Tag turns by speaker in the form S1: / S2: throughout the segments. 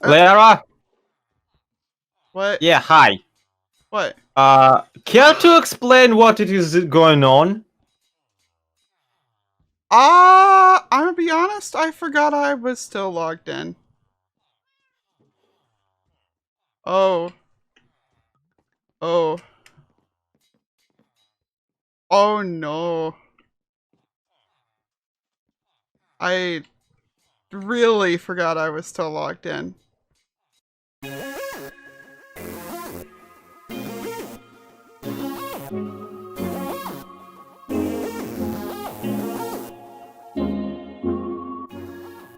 S1: Lyarrah?
S2: What?
S1: Yeah, hi.
S2: What?
S1: Care to explain what it is going on?
S2: I'm gonna be honest, I forgot I was still logged in. Oh. Oh. Oh no. I really forgot I was still logged in.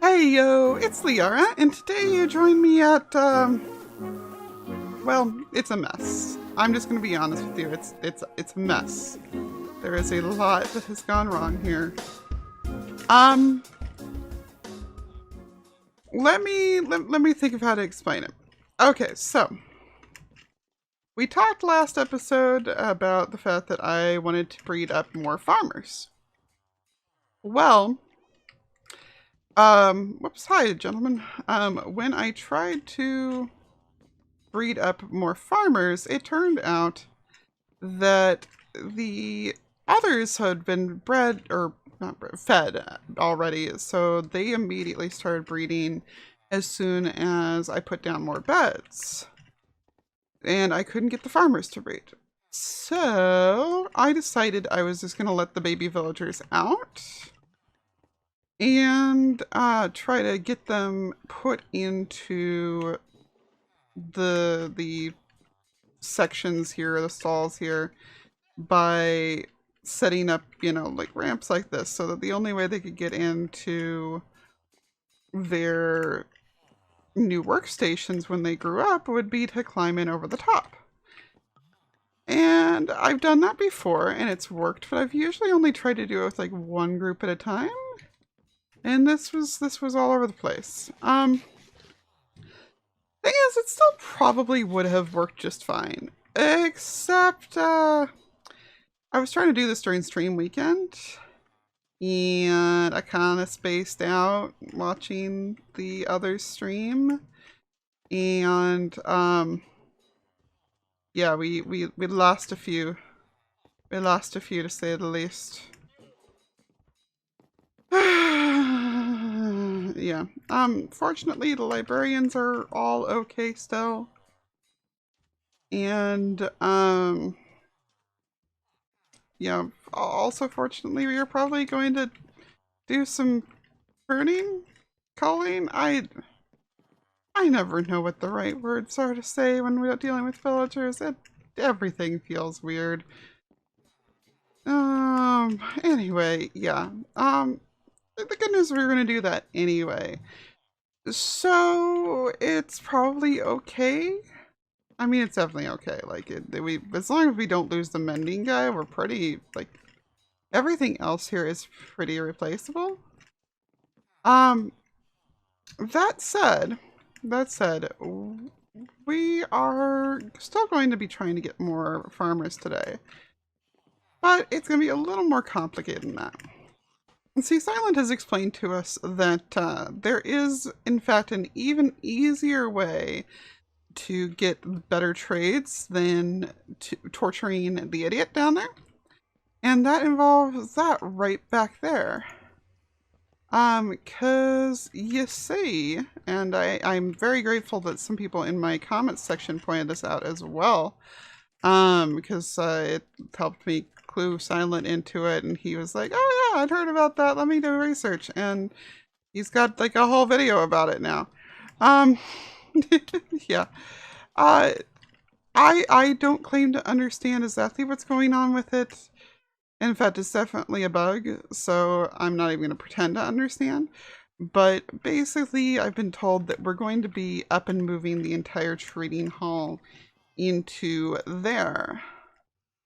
S2: Hey yo, it's Lyarrah, and today you join me at, well, it's a mess. I'm just gonna be honest with you, it's a mess. There is a lot that has gone wrong here. Let me think of how to explain it. Okay, so we talked last episode about the fact that I wanted to breed up more farmers. Well, whoops, hi gentlemen. When I tried to breed up more farmers, it turned out that the others had been bred, or not bred, fed already, so they immediately started breeding as soon as I put down more beds. And I couldn't get the farmers to breed. So I decided I was just going to let the baby villagers out and try to get them put into the sections here, the stalls here, by setting up, you know, like ramps like this, so that the only way they could get into their new workstations when they grew up would be to climb in over the top. And I've done that before and it's worked, but I've usually only tried to do it with like one group at a time. And this was all over the place. Thing is, it still probably would have worked just fine. Except I was trying to do this during stream weekend and I kind of spaced out watching the other stream, and yeah, we lost a few. We lost a few, to say the least. Yeah. Fortunately, the librarians are all okay still. And, yeah, also fortunately, we are probably going to do some pruning, culling. I never know what the right words are to say when we're dealing with villagers. Everything feels weird. Anyway, yeah. The good news is we're gonna do that anyway. So it's probably okay. I mean, it's definitely okay. Like, as long as we don't lose the mending guy, we're pretty, like, everything else here is pretty replaceable. That said, we are still going to be trying to get more farmers today, but it's going to be a little more complicated than that. See, Silent has explained to us that there is, in fact, an even easier way to get better trades than torturing the idiot down there. And that involves that right back there. Cause you see, and I'm very grateful that some people in my comments section pointed this out as well. Because it helped me clue Silent into it, and he was like, oh yeah, I'd heard about that, let me do research, and he's got like a whole video about it now. Yeah. I don't claim to understand exactly what's going on with it. In fact, it's definitely a bug, so I'm not even going to pretend to understand. But basically, I've been told that we're going to be up and moving the entire trading hall into there.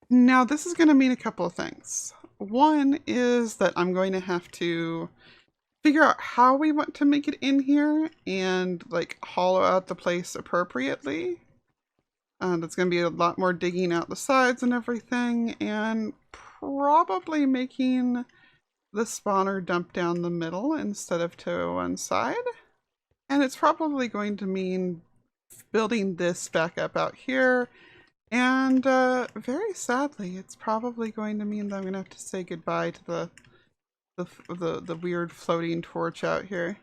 S2: Now, this is going to mean a couple of things. One is that I'm going to have to figure out how we want to make it in here and, like, hollow out the place appropriately. That's going to be a lot more digging out the sides and everything, and probably making the spawner dump down the middle instead of to one side. And it's probably going to mean building this back up out here. And very sadly, it's probably going to mean that I'm going to have to say goodbye to the weird floating torch out here.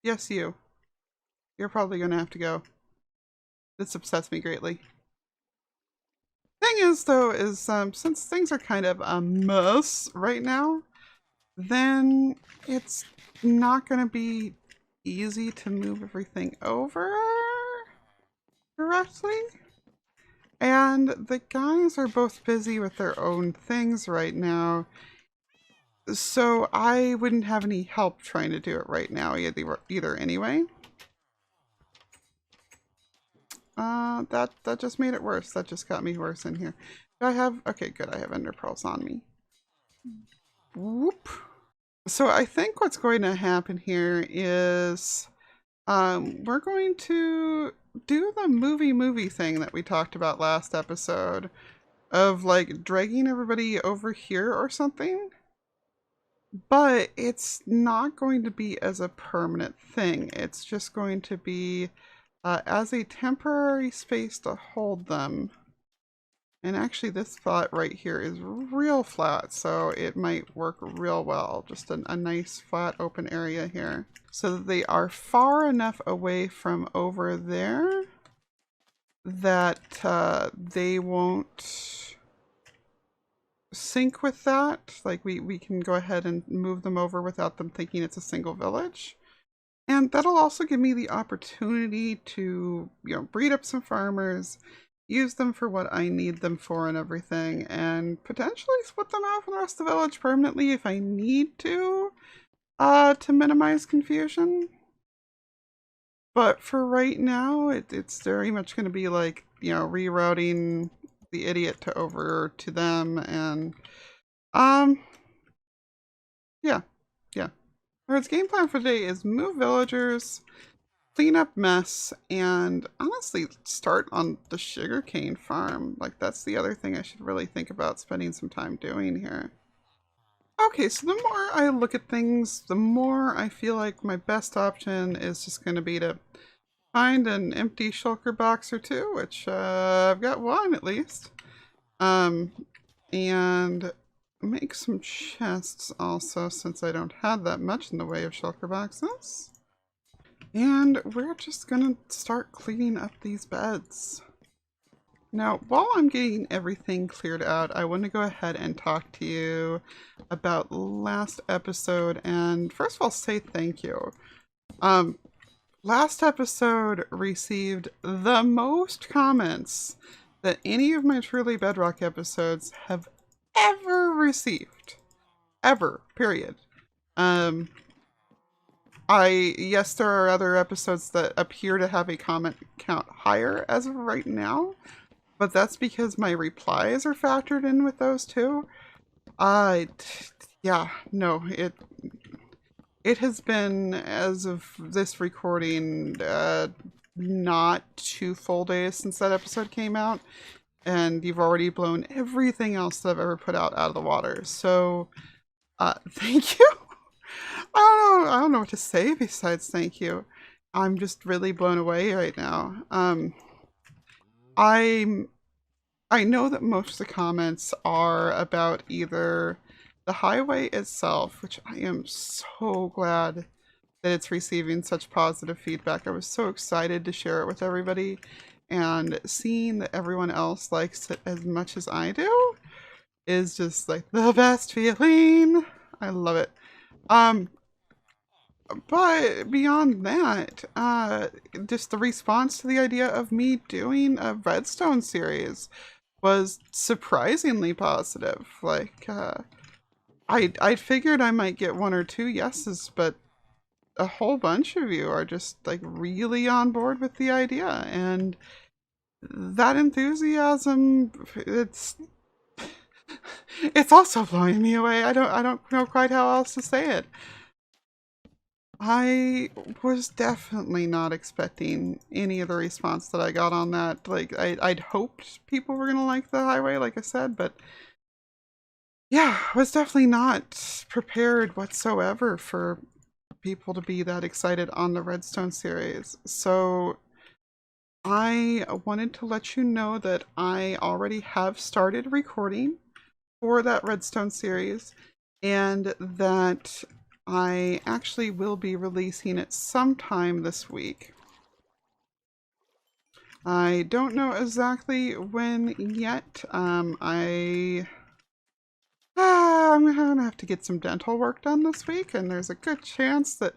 S2: Yes, you. You're probably going to have to go. This upsets me greatly. Thing is, though, is since things are kind of a mess right now, then it's not going to be easy to move everything over correctly. And the guys are both busy with their own things right now, so I wouldn't have any help trying to do it right now either anyway. That just made it worse. That just got me worse in here. Do I have... Okay, good. I have ender pearls on me. Whoop. So I think what's going to happen here is we're going to do the movie thing that we talked about last episode of like dragging everybody over here or something. But it's not going to be as a permanent thing. It's just going to be as a temporary space to hold them. And actually this spot right here is real flat, so it might work real well. Just a nice flat open area here. So that they are far enough away from over there that they won't sync with that. Like we can go ahead and move them over without them thinking it's a single village. And that'll also give me the opportunity to, you know, breed up some farmers, use them for what I need them for and everything, and potentially split them out from the rest of the village permanently if I need to minimize confusion. But for right now, it's very much going to be like, you know, rerouting the idiot to over to them, and yeah. Its game plan for today is move villagers, clean up mess, and honestly start on the sugarcane farm. Like, that's the other thing I should really think about spending some time doing here. Okay, so the more I look at things, the more I feel like my best option is just going to be to find an empty shulker box or two, which I've got one at least, and make some chests also, since I don't have that much in the way of shulker boxes. And we're just gonna start cleaning up these beds. Now, while I'm getting everything cleared out, I want to go ahead and talk to you about last episode, and first of all say thank you. Last episode received the most comments that any of my Truly Bedrock episodes have ever received. Ever. Period. Yes, there are other episodes that appear to have a comment count higher as of right now, but that's because my replies are factored in with those too. Yeah, no, it has been, as of this recording, not 2 full days since that episode came out, and you've already blown everything else that I've ever put out of the water. So, thank you. I don't know what to say besides thank you. I'm just really blown away right now. I know that most of the comments are about either the highway itself, which I am so glad that it's receiving such positive feedback. I was so excited to share it with everybody, and seeing that everyone else likes it as much as I do is just like the best feeling. I love it. But beyond that, just the response to the idea of me doing a redstone series was surprisingly positive. Like, I figured I might get 1 or 2 yeses, but a whole bunch of you are just like really on board with the idea, and that enthusiasm, it's also blowing me away. I don't know quite how else to say it. I was definitely not expecting any of the response that I got on that. Like, I'd hoped people were gonna like the highway, like I said, but yeah, I was definitely not prepared whatsoever for people to be that excited on the Redstone series. So I wanted to let you know that I already have started recording for that Redstone series, and that I actually will be releasing it sometime this week. I don't know exactly when yet. I'm gonna have to get some dental work done this week, and there's a good chance that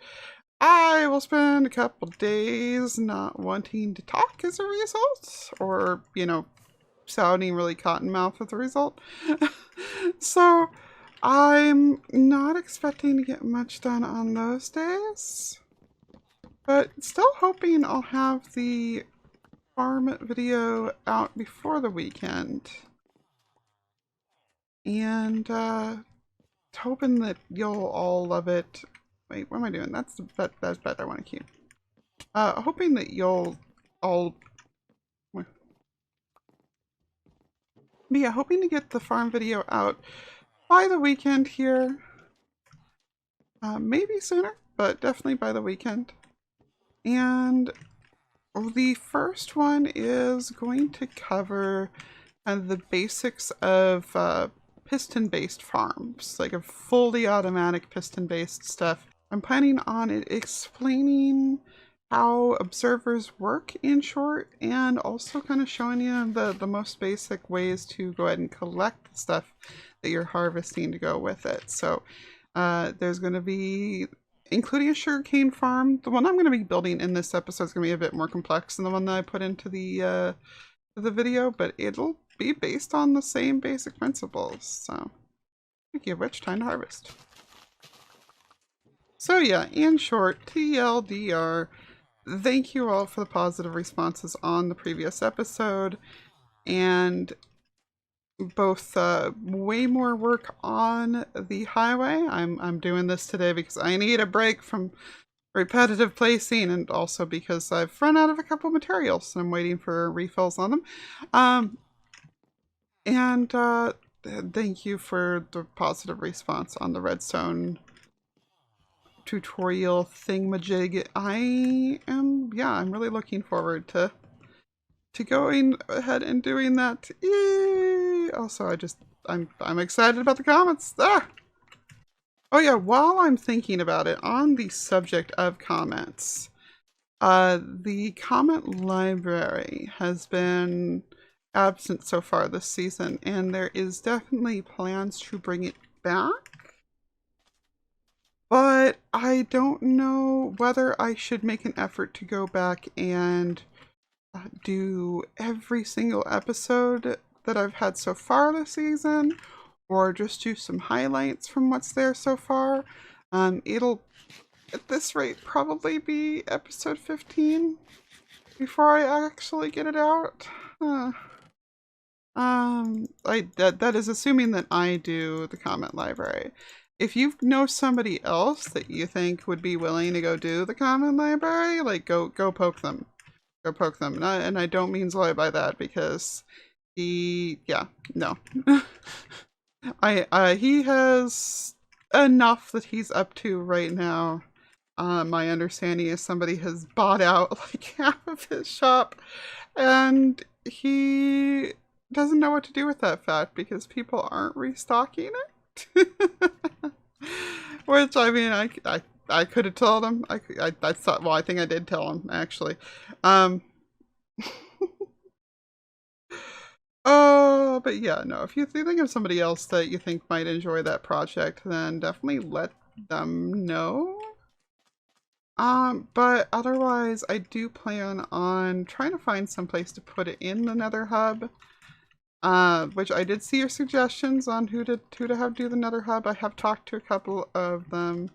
S2: I will spend a couple days not wanting to talk as a result, or, you know, sounding really cottonmouth as a result. So I'm not expecting to get much done on those days, but still hoping I'll have the farm video out before the weekend. And hoping that you'll all love it. Wait, what am I doing? That's the bet I want to keep. Hoping that you'll all... But yeah, hoping to get the farm video out by the weekend here. Maybe sooner, but definitely by the weekend. And the first one is going to cover kind of the basics of piston-based farms, like a fully automatic piston-based stuff. I'm planning on it explaining how observers work in short, and also kind of showing you the most basic ways to go ahead and collect the stuff that you're harvesting to go with it. So there's going to be, including a sugarcane farm. The one I'm going to be building in this episode is going to be a bit more complex than the one that I put into the video, but it'll be based on the same basic principles. So, speaking of which, time to harvest. So yeah, in short, TLDR, thank you all for the positive responses on the previous episode, and both way more work on the highway. I'm doing this today because I need a break from repetitive placing, and also because I've run out of a couple materials and I'm waiting for refills on them. And thank you for the positive response on the redstone tutorial thingamajig. I'm really looking forward to going ahead and doing that. Yay! Also, I'm excited about the comments. Ah! Oh yeah, while I'm thinking about it, on the subject of comments, the comment library has been absent so far this season, and there is definitely plans to bring it back. But I don't know whether I should make an effort to go back and do every single episode that I've had so far this season, or just do some highlights from what's there so far. It'll, at this rate, probably be episode 15 before I actually get it out. That is assuming that I do the comment library. If you know somebody else that you think would be willing to go do the comment library, like go poke them. Go poke them. And I don't mean Zoe by that, because he he has enough that he's up to right now. My understanding is somebody has bought out like half of his shop, and he doesn't know what to do with that fact because people aren't restocking it. Which, I mean, I could have told him. I thought, well, I think I did tell him, actually. Oh, but yeah, no, if you think of somebody else that you think might enjoy that project, then definitely let them know. But otherwise, I do plan on trying to find some place to put it in the Nether Hub. Which I did see your suggestions on who to have do the Nether Hub. I have talked to a couple of them.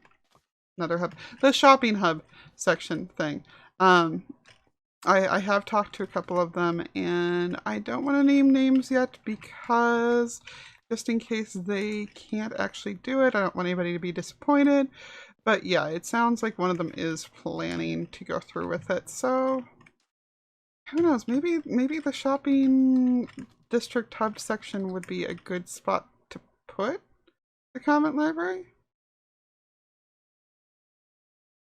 S2: Nether Hub, the shopping hub section thing. I have talked to a couple of them, and I don't want to name names yet because just in case they can't actually do it, I don't want anybody to be disappointed. But yeah, it sounds like one of them is planning to go through with it. So who knows? Maybe the shopping district hub section would be a good spot to put the comment library.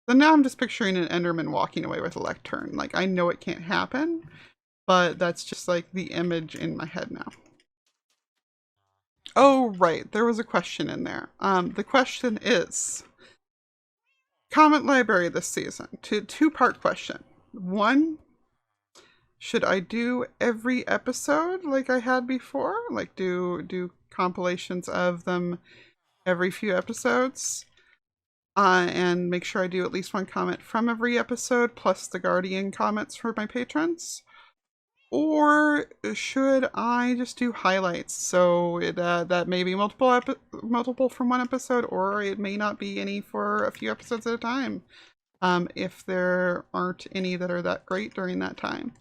S2: Then now I'm just picturing an Enderman walking away with a lectern. Like, I know it can't happen, but that's just like the image in my head now. Oh, right. There was a question in there. The question is, comment library this season. Two-part question. One, should I do every episode like I had before? Like do compilations of them every few episodes? And make sure I do at least one comment from every episode, plus the Guardian comments for my patrons? Or should I just do highlights? So that may be multiple from one episode, or it may not be any for a few episodes at a time, if there aren't any that are that great during that time.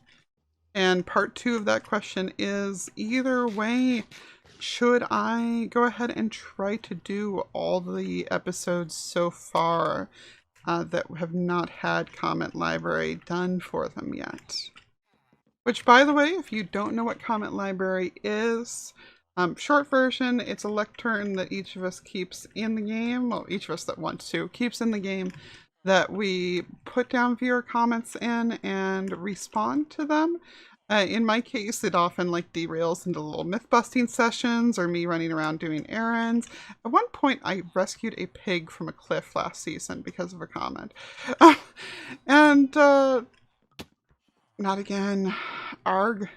S2: And part 2 of that question is, either way, should I go ahead and try to do all the episodes so far that have not had comment library done for them yet? Which, by the way, if you don't know what comment library is, short version, it's a lectern that each of us keeps in the game, well, each of us that wants to, keeps in the game, that we put down viewer comments in and respond to them. In my case, it often like derails into little myth busting sessions or me running around doing errands. At one point, I rescued a pig from a cliff last season because of a comment. And, not again. Arg.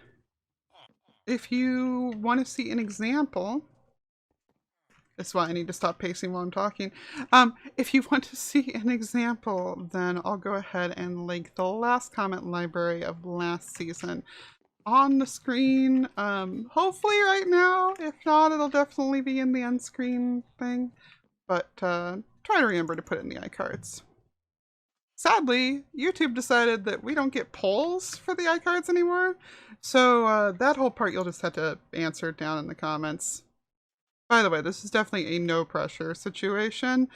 S2: If you want to see an example, that's why I need to stop pacing while I'm talking. If you want to see an example, then I'll go ahead and link the last comment library of last season on the screen. Hopefully right now. If not, it'll definitely be in the end screen thing. But try to remember to put it in the iCards. Sadly, YouTube decided that we don't get polls for the iCards anymore. So that whole part you'll just have to answer down in the comments. By the way, this is definitely a no pressure situation.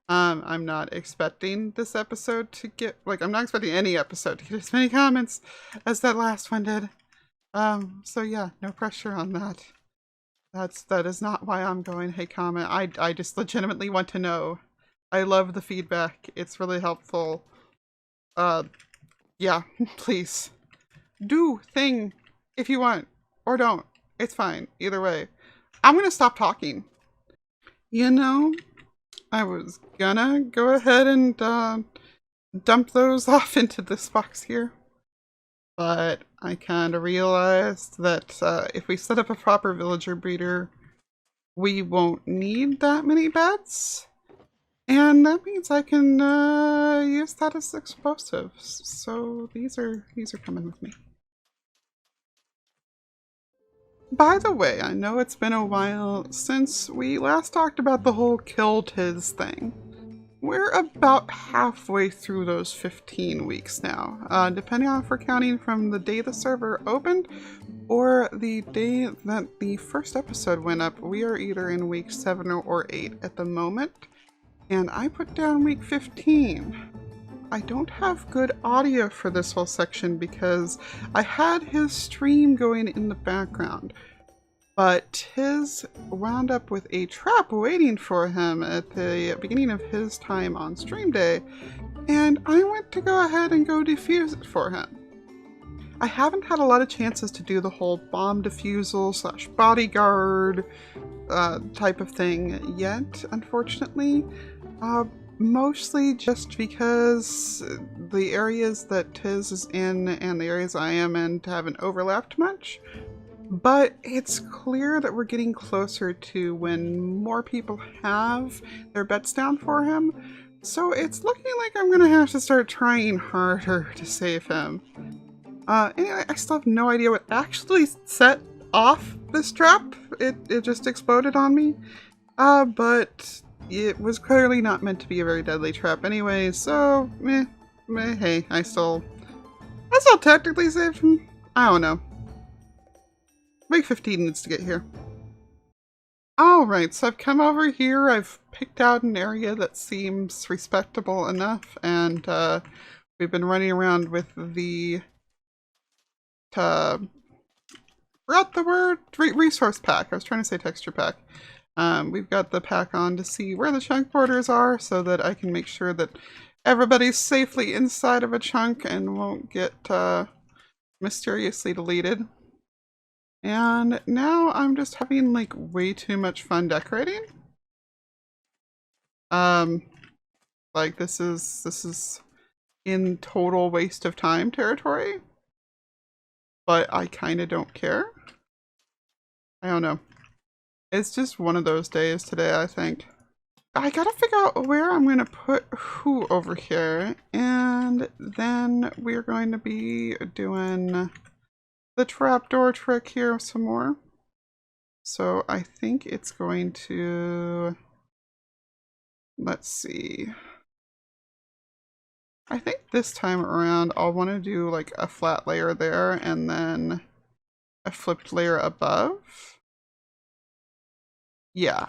S2: I'm not expecting this episode to get, like, I'm not expecting any episode to get as many comments as that last one did. So yeah, no pressure on that. That is not why I'm going, hey, comment. I just legitimately want to know. I love the feedback. It's really helpful. Yeah, please. Do thing if you want, or don't. It's fine, either way. I'm gonna stop talking. You know, I was gonna go ahead and dump those off into this box here. But I kind of realized that if we set up a proper villager breeder, we won't need that many beds. And that means I can use that as explosives. So these are coming with me. By the way, I know it's been a while since we last talked about the whole kill tis thing. We're about halfway through those 15 weeks now, depending on if we're counting from the day the server opened or the day that the first episode went up. We are either in week 7 or 8 at the moment, and I put down week 15. I don't have good audio for this whole section because I had his stream going in the background, but Tiz wound up with a trap waiting for him at the beginning of his time on stream day, and I went to go ahead and go defuse it for him. I haven't had a lot of chances to do the whole bomb defusal / bodyguard type of thing yet, unfortunately. Mostly just because the areas that Tiz is in and the areas I am in haven't overlapped much. But it's clear that we're getting closer to when more people have their bets down for him. So it's looking like I'm gonna have to start trying harder to save him. Anyway, I still have no idea what actually set off this trap. It just exploded on me. But it was clearly not meant to be a very deadly trap anyway, so hey, I still technically saved him. I don't know. Week 15 needs to get here. Alright, so I've come over here, I've picked out an area that seems respectable enough, and we've been running around with the forgot the word? Resource pack. I was trying to say texture pack. We've got the pack on to see where the chunk borders are so that I can make sure that everybody's safely inside of a chunk and won't get mysteriously deleted. And now I'm just having like way too much fun decorating. Like this is in total waste of time territory. But I kind of don't care. I don't know. It's just one of those days today, I think. I gotta figure out where I'm gonna put who over here. And then we're going to be doing the trapdoor trick here some more. So I think it's going to... Let's see. I think this time around I'll want to do like a flat layer there and then a flipped layer above. Yeah.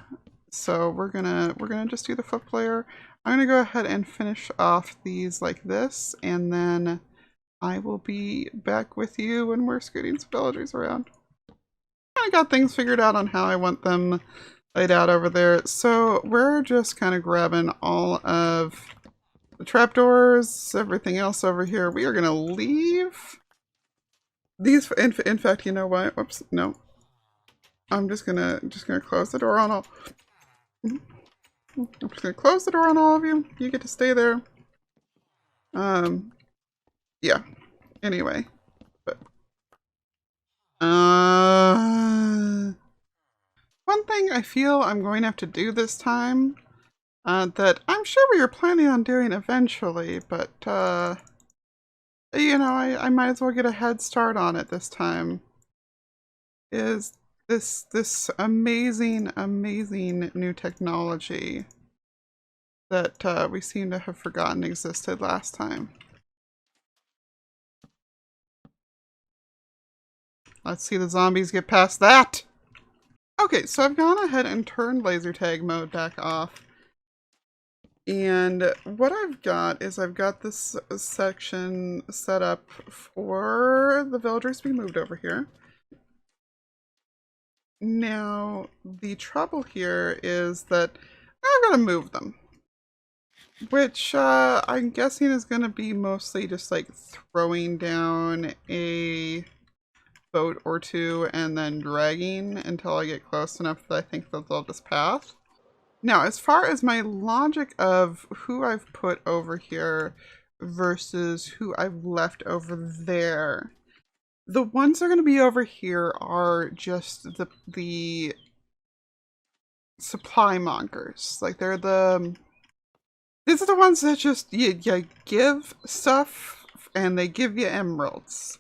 S2: So we're gonna just do the flipped layer. I'm gonna go ahead and finish off these like this, and then I will be back with you when we're scooting some villagers around. I got things figured out on how I want them laid out over there. So we're just kind of grabbing all of the trapdoors, everything else over here. We are gonna leave these. In fact, you know what? Whoops, no. I'm just gonna close the door on all. I'm just gonna close the door on all of you. You get to stay there. Yeah. Anyway, but one thing I feel I'm going to have to do this time, that I'm sure we were planning on doing eventually, but you know, I might as well get a head start on it this time. Is this amazing new technology that we seem to have forgotten existed last time. Let's see the zombies get past that. Okay, so I've gone ahead and turned laser tag mode back off. And what I've got is I've got this section set up for the villagers to be moved over here. Now, the trouble here is that I've got to move them. Which I'm guessing is going to be mostly just like throwing down a boat or two and then dragging until I get close enough that I think that they'll just pass. Now, as far as my logic of who I've put over here versus who I've left over there, the ones that are going to be over here are just the supply mongers. Like, they're these are the ones that just, you give stuff and they give you emeralds.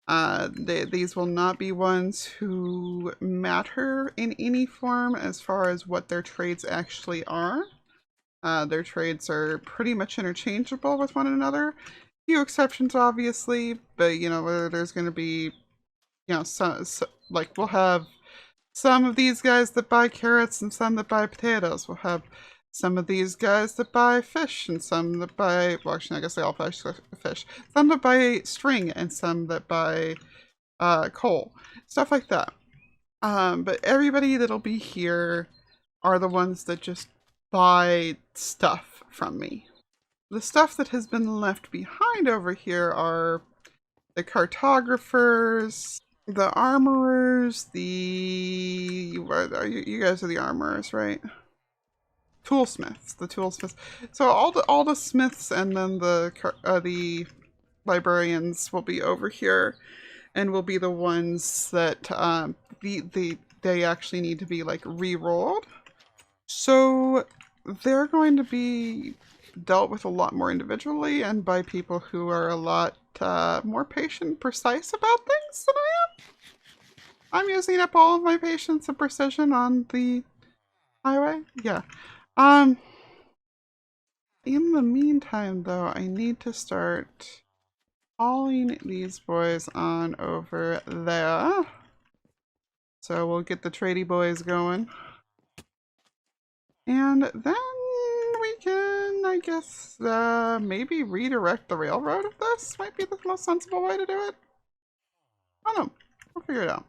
S2: These will not be ones who matter in any form as far as what their trades actually are. Their trades are pretty much interchangeable with one another. Few exceptions, obviously, but you know, there's going to be, you know, some like we'll have some of these guys that buy carrots and some that buy potatoes. We'll have some of these guys that buy fish and some that buy, well, actually, I guess they all buy fish. Some that buy string and some that buy coal. Stuff like that. But everybody that'll be here are the ones that just buy stuff from me. The stuff that has been left behind over here are the cartographers, the armorers, you guys are the armorers, right? Toolsmiths, the toolsmiths. So all the smiths and then the librarians will be over here, and will be the ones that they actually need to be like re-rolled. So they're going to be dealt with a lot more individually and by people who are a lot more patient and precise about things than I am. I'm using up all of my patience and precision on the highway. Yeah. In the meantime, though, I need to start hauling these boys on over there. So we'll get the tradey boys going. And then we can, I guess, maybe redirect the railroad if this might be the most sensible way to do it. I don't know. We'll figure it out.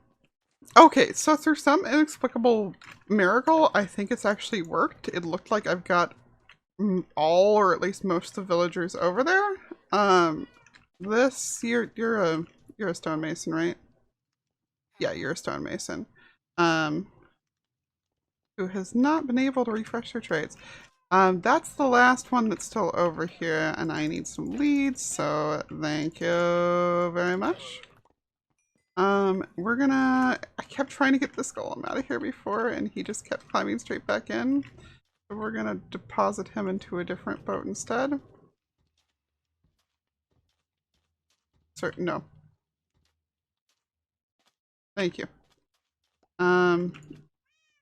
S2: Okay, so through some inexplicable miracle, I think it's actually worked. It looked like I've got all or at least most of the villagers over there. You're a stonemason, right? Yeah, you're a stonemason. Who has not been able to refresh their trades. That's the last one that's still over here, and I need some leads, so thank you very much. I kept trying to get this golem out of here before, and he just kept climbing straight back in. So we're gonna deposit him into a different boat instead. Sir, no. Thank you. And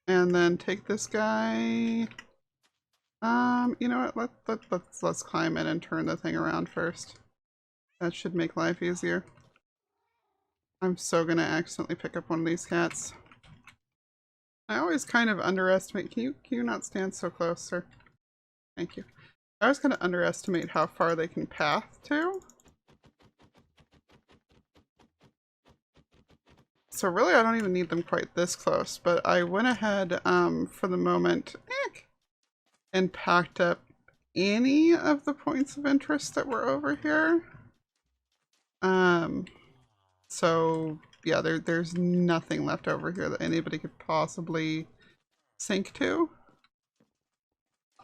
S2: then take this guy. You know what? Let's climb in and turn the thing around first. That should make life easier. I'm so gonna accidentally pick up one of these cats. I always kind of underestimate. Can you not stand so close, sir? Thank you. I was gonna underestimate how far they can path to. So really, I don't even need them quite this close, but I went ahead for the moment and packed up any of the points of interest that were over here. So yeah, there's nothing left over here that anybody could possibly sink to.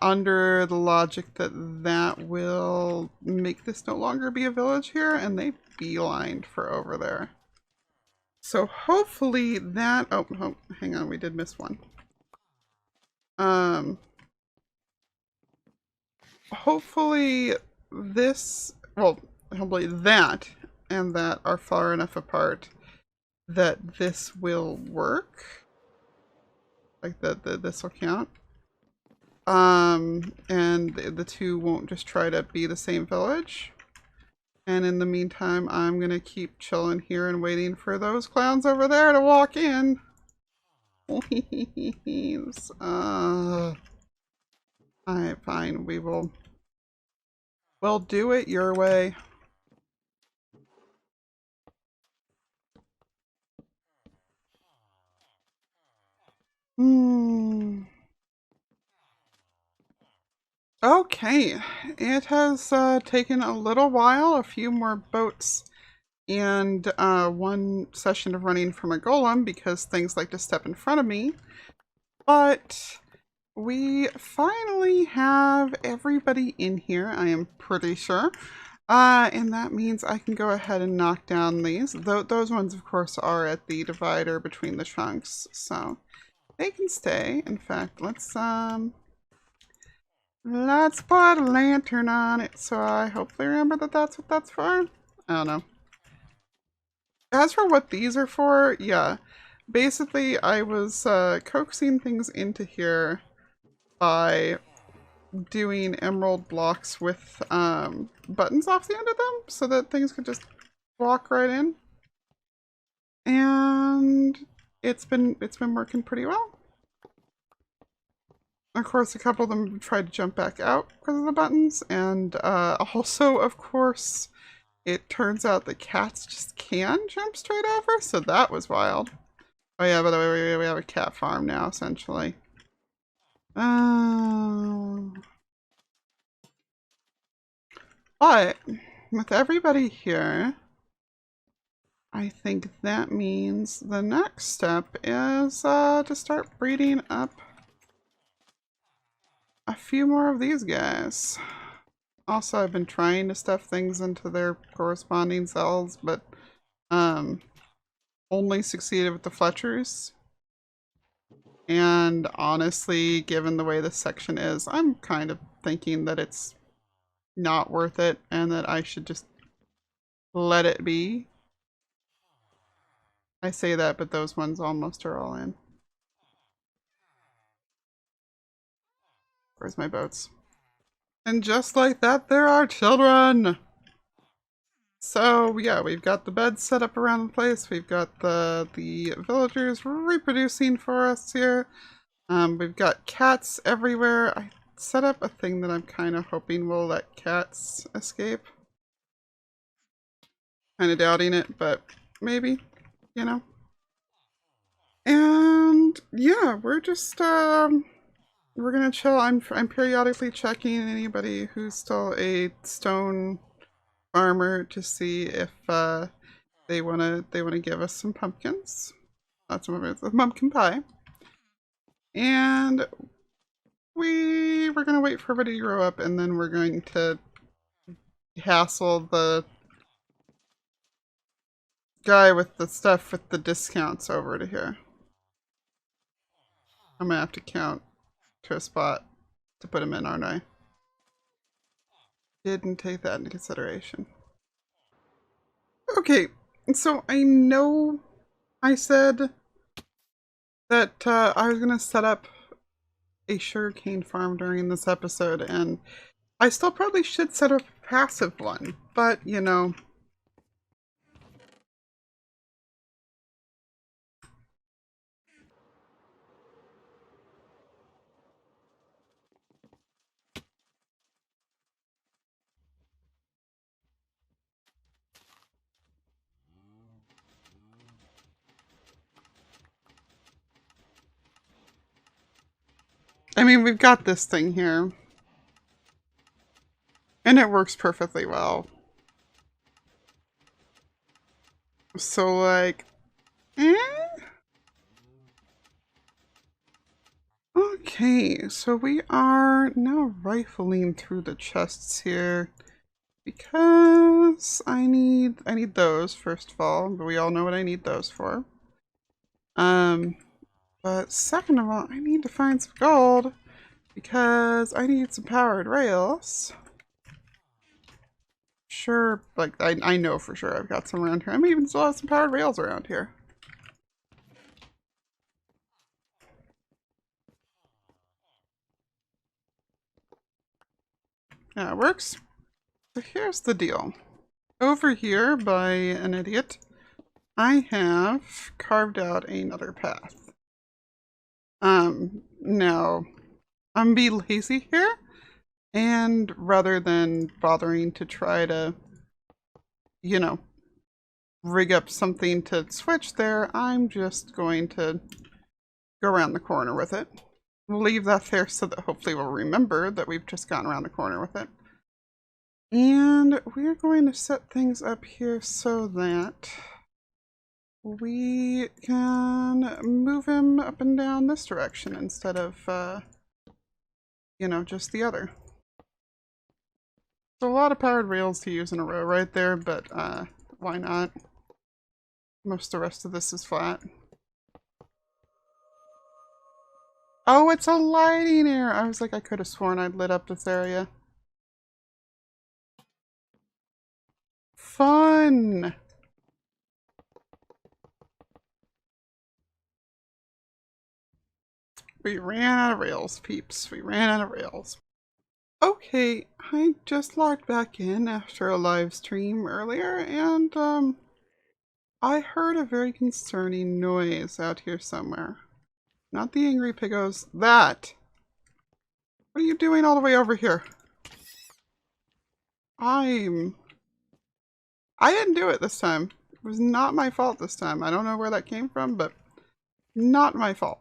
S2: Under the logic that that will make this no longer be a village here, and they beelined for over there. So hopefully that, oh, hang on, we did miss one. Hopefully this, well, hopefully that and that are far enough apart that this will work. Like this will count. And the two won't just try to be the same village. And in the meantime, I'm gonna keep chilling here and waiting for those clowns over there to walk in. Please. Alright, fine. We'll do it your way. Okay, it has taken a little while, a few more boats, and one session of running from a golem because things like to step in front of me. But we finally have everybody in here, I am pretty sure. And that means I can go ahead and knock down these. Those ones, of course, are at the divider between the chunks, so they can stay. In fact, let's put a lantern on it so I hopefully remember that that's what that's for. I don't know. As for what these are for, yeah. Basically, I was coaxing things into here by doing emerald blocks with buttons off the end of them so that things could just walk right in. And it's been working pretty well. Of course, a couple of them tried to jump back out because of the buttons, and also, of course, it turns out that cats just can jump straight over, so that was wild. Oh yeah, by the way, we have a cat farm now, essentially. But with everybody here, I think that means the next step is to start breeding up a few more of these guys. Also, I've been trying to stuff things into their corresponding cells, but only succeeded with the Fletchers. And honestly, given the way this section is, I'm kind of thinking that it's not worth it and that I should just let it be. I say that, but those ones almost are all in. Where's my boats? And just like that, there are children! So, yeah, we've got the beds set up around the place. We've got the villagers reproducing for us here. We've got cats everywhere. I set up a thing that I'm kind of hoping will let cats escape. Kind of doubting it, but maybe, you know. And yeah, we're just we're gonna chill. I'm periodically checking anybody who's still a stone farmer to see if they wanna give us some pumpkins. Not some of it's a pumpkin pie. And we're gonna wait for everybody to grow up, and then we're going to hassle the guy with the stuff with the discounts over to here. I'm gonna have to count to a spot to put him in, aren't I? Didn't take that into consideration. Okay, so I know I said that I was gonna set up a sugarcane farm during this episode, and I still probably should set up a passive one, but you know. I mean, we've got this thing here. And it works perfectly well. So, like, Okay, so we are now rifling through the chests here. Because I need those, first of all. But we all know what I need those for. But second of all, I need to find some gold. Because I need some powered rails. Sure, like, I know for sure I've got some around here. I may even still have some powered rails around here. That works. So here's the deal. Over here by an idiot, I have carved out another path. Now, I'm be lazy here, and rather than bothering to try to, you know, rig up something to switch there, I'm just going to go around the corner with it. We'll leave that there so that hopefully we'll remember that we've just gone around the corner with it. And we're going to set things up here so that we can move him up and down this direction instead of, you know, just the other. So a lot of powered rails to use in a row right there, but why not? Most of the rest of this is flat. Oh, it's a lighting error! I was like, I could have sworn I'd lit up this area. Fun! We ran out of rails, peeps. We ran out of rails. Okay, I just logged back in after a live stream earlier, and I heard a very concerning noise out here somewhere. Not the angry piggos. That! What are you doing all the way over here? I didn't do it this time. It was not my fault this time. I don't know where that came from, but not my fault.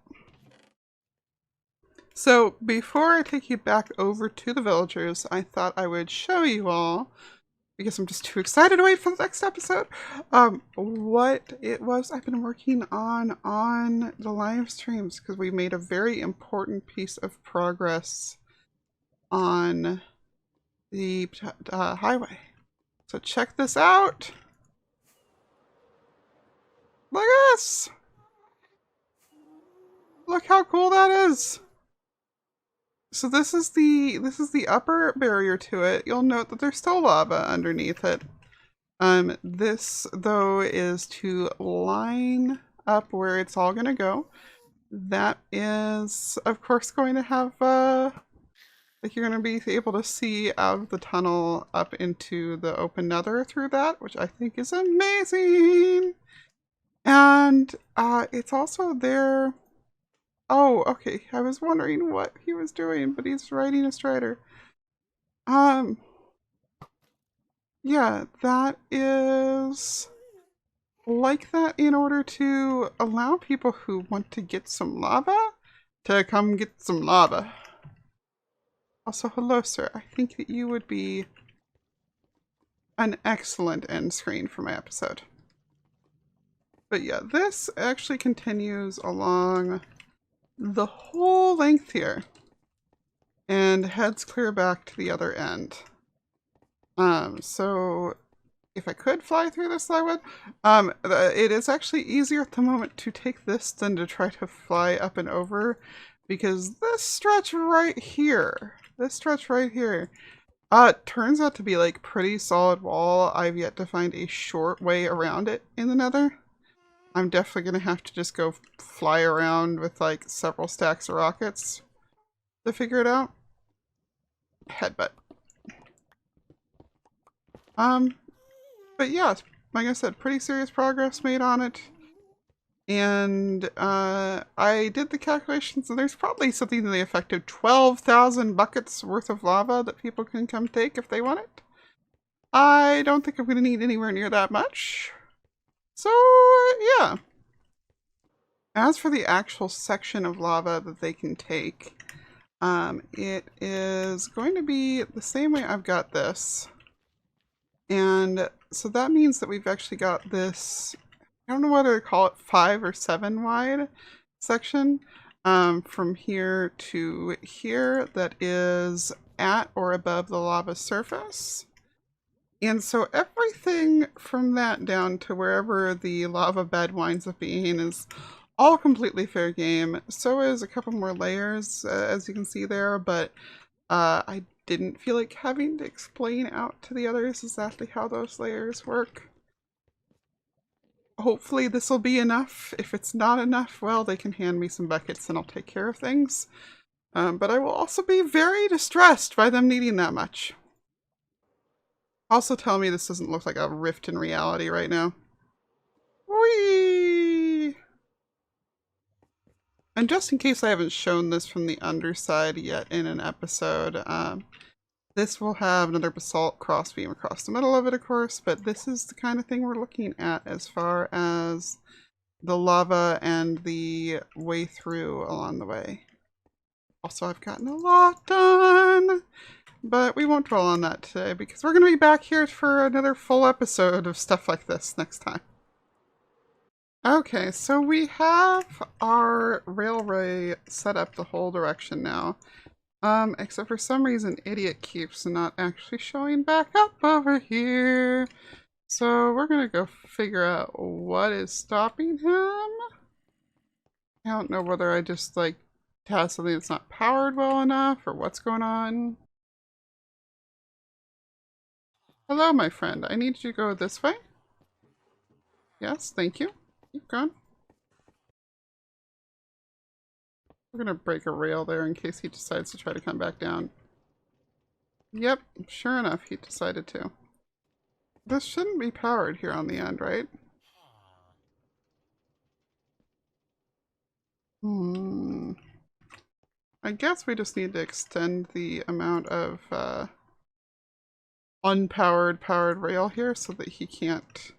S2: So, before I take you back over to the villagers, I thought I would show you all, because I'm just too excited to wait for the next episode, what it was I've been working on the live streams, because we made a very important piece of progress on the highway. So check this out. Look at this. Look how cool that is. So this is the upper barrier to it. You'll note that there's still lava underneath it. This though is to line up where it's all gonna go. That is of course going to have like you're gonna be able to see out of the tunnel up into the open nether through that, which I think is amazing. And it's also there. Oh, okay. I was wondering what he was doing, but he's riding a strider. Yeah, that is like that in order to allow people who want to get some lava to come get some lava. Also, hello, sir. I think that you would be an excellent end screen for my episode. But yeah, this actually continues along the whole length here and heads clear back to the other end. So if I could fly through this, I would. It is actually easier at the moment to take this than to try to fly up and over, because this stretch right here, turns out to be like pretty solid wall. I've yet to find a short way around it in the Nether. I'm definitely gonna have to just go fly around with like several stacks of rockets to figure it out. Headbutt. But yeah, like I said, pretty serious progress made on it. And I did the calculations, and there's probably something to the effect of 12,000 buckets worth of lava that people can come take if they want it. I don't think I'm going to need anywhere near that much. So, yeah. As for the actual section of lava that they can take, it is going to be the same way I've got this. And so that means that we've actually got this, I don't know whether to call it 5 or 7 wide section, from here to here, that is at or above the lava surface. And so everything from that down to wherever the lava bed winds up being is all completely fair game. So is a couple more layers, as you can see there, but I didn't feel like having to explain out to the others exactly how those layers work. Hopefully this will be enough. If it's not enough, well, they can hand me some buckets and I'll take care of things. But I will also be very distressed by them needing that much. Also tell me this doesn't look like a rift in reality right now. Whee! And just in case I haven't shown this from the underside yet in an episode, this will have another basalt crossbeam across the middle of it, of course, but this is the kind of thing we're looking at as far as the lava and the way through along the way. Also, I've gotten a lot done, but we won't dwell on that today because we're going to be back here for another full episode of stuff like this next time. Okay, so we have our railway set up the whole direction now. Except for some reason, Idiot keeps not actually showing back up over here. So we're gonna go figure out what is stopping him. I don't know whether I just, like, have something that's not powered well enough or what's going on. Hello, my friend. I need you to go this way. Yes, thank you. Keep going. We're gonna break a rail there in case he decides to try to come back down. Yep, sure enough, he decided to. This shouldn't be powered here on the end, right? I guess we just need to extend the amount of unpowered powered rail here so that he can't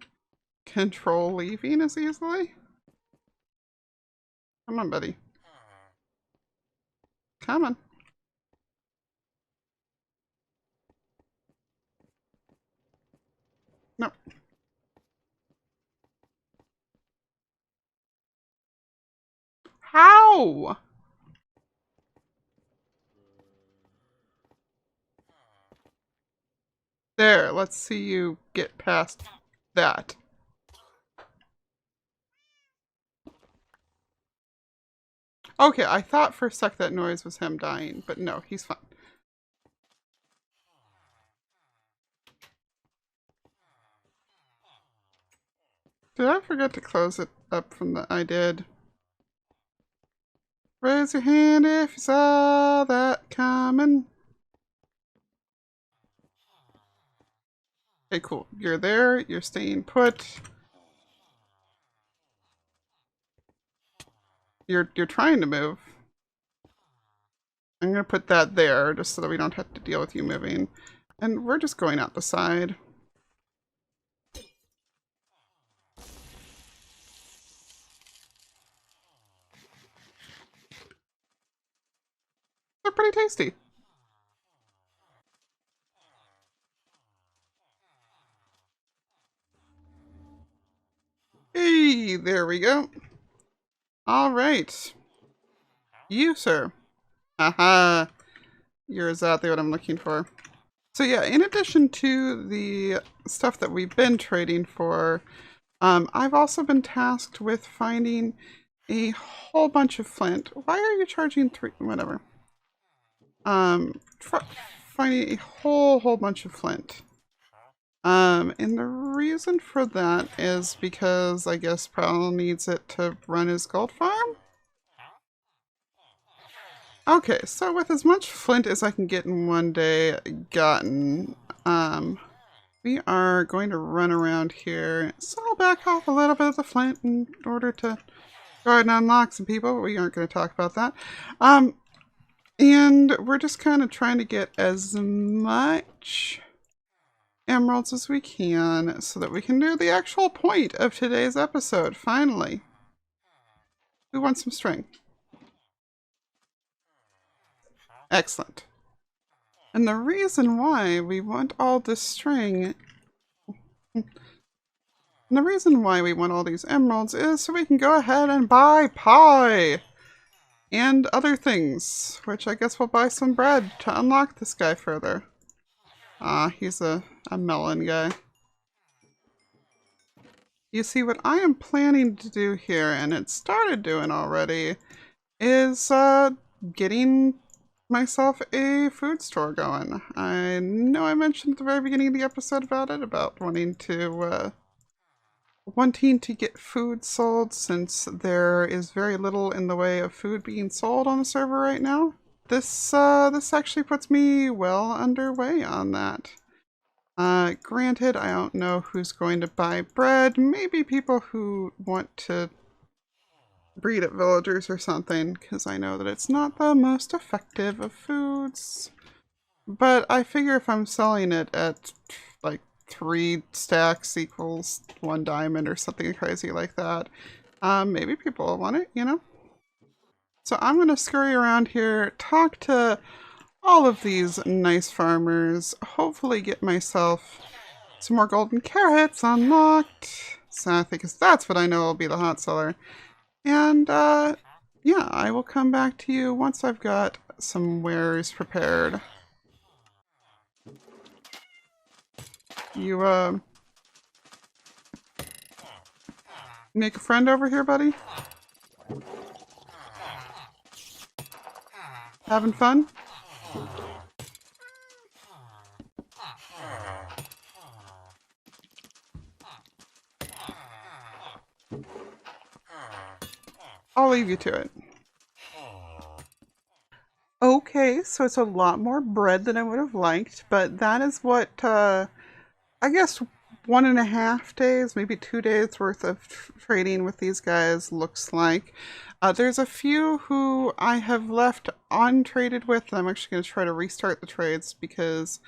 S2: control leaving as easily. Come on, buddy. Come on. No. How? There, let's see you get past that. Okay, I thought for a sec that noise was him dying, but no, he's fine. Did I forget to close it up from the... I did. Raise your hand if you saw that coming. Okay, cool. You're there. You're staying put. You're trying to move. I'm gonna put that there just so that we don't have to deal with you moving. And we're just going out the side. They're pretty tasty. there we go. All right. You, sir. Haha. You're exactly what I'm looking for. So yeah, in addition to the stuff that we've been trading for, I've also been tasked with finding a whole bunch of flint. Why are you charging 3? Whatever. Finding a whole bunch of flint. And the reason for that is because I guess Prowl needs it to run his gold farm? Okay, so with as much flint as I can get in one day gotten, we are going to run around here, so I'll back off a little bit of the flint in order to go ahead and unlock some people, but we aren't going to talk about that. And we're just kind of trying to get as much emeralds as we can so that we can do the actual point of today's episode, finally. We want some string. Excellent. And the reason why we want all this string, and the reason why we want all these emeralds is so we can go ahead and buy pie and other things, which I guess we'll buy some bread to unlock this guy further. He's a melon guy. You see, what I am planning to do here, and it started doing already, is getting myself a food store going. I know I mentioned at the very beginning of the episode about it, about wanting to get food sold, since there is very little in the way of food being sold on the server right now. This actually puts me well underway on that. Granted, I don't know who's going to buy bread. Maybe people who want to breed at villagers or something, because I know that it's not the most effective of foods. But I figure if I'm selling it at like 3 stacks equals 1 diamond or something crazy like that, maybe people will want it, you know? So I'm going to scurry around here, talk to all of these nice farmers, hopefully get myself some more golden carrots unlocked, so because that's what I know will be the hot seller. And, yeah, I will come back to you once I've got some wares prepared. You, make a friend over here, buddy? Having fun? I'll leave you to it. Okay, so it's a lot more bread than I would have liked, but that is what, I guess 1.5 days, maybe 2 days worth of trading with these guys looks like. There's a few who I have left untraded with. I'm actually going to try to restart the trades because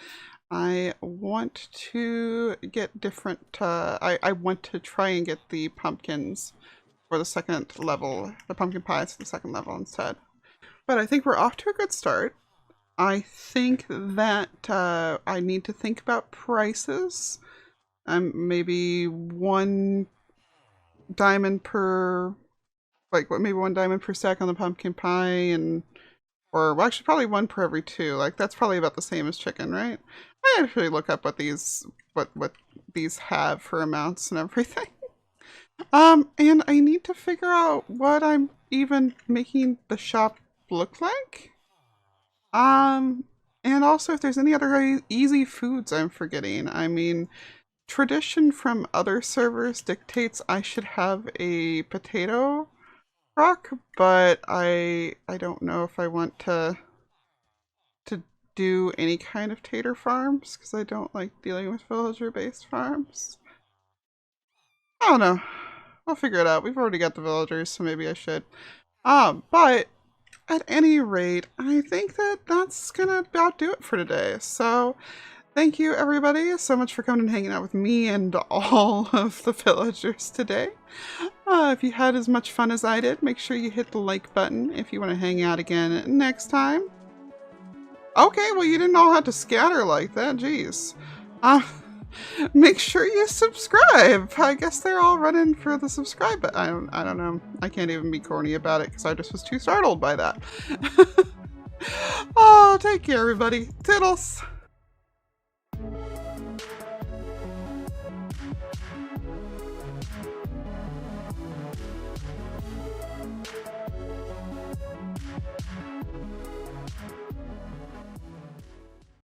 S2: I want to get different, I want to try and get the pumpkins for the second level, the pumpkin pies for the second level instead. But I think we're off to a good start. I think that I need to think about prices. Maybe 1 diamond per, maybe 1 diamond per stack on the pumpkin pie, and or well, actually probably 1 per every 2. Like that's probably about the same as chicken, right? I actually look up what these have for amounts and everything. And I need to figure out what I'm even making the shop look like. And also if there's any other easy foods I'm forgetting. I mean, tradition from other servers dictates I should have a potato rock, but I don't know if I want to do any kind of tater farms, because I don't like dealing with villager-based farms. I don't know. I'll figure it out. We've already got the villagers, so maybe I should. But at any rate, I think that that's gonna about do it for today. So thank you everybody so much for coming and hanging out with me and all of the villagers today. If you had as much fun as I did, make sure you hit the like button if you want to hang out again next time. Okay, well you didn't all have to scatter like that, jeez. make sure you subscribe. I guess they're all running for the subscribe button. I don't know. I can't even be corny about it because I just was too startled by that. Oh, take care, everybody. Toodles.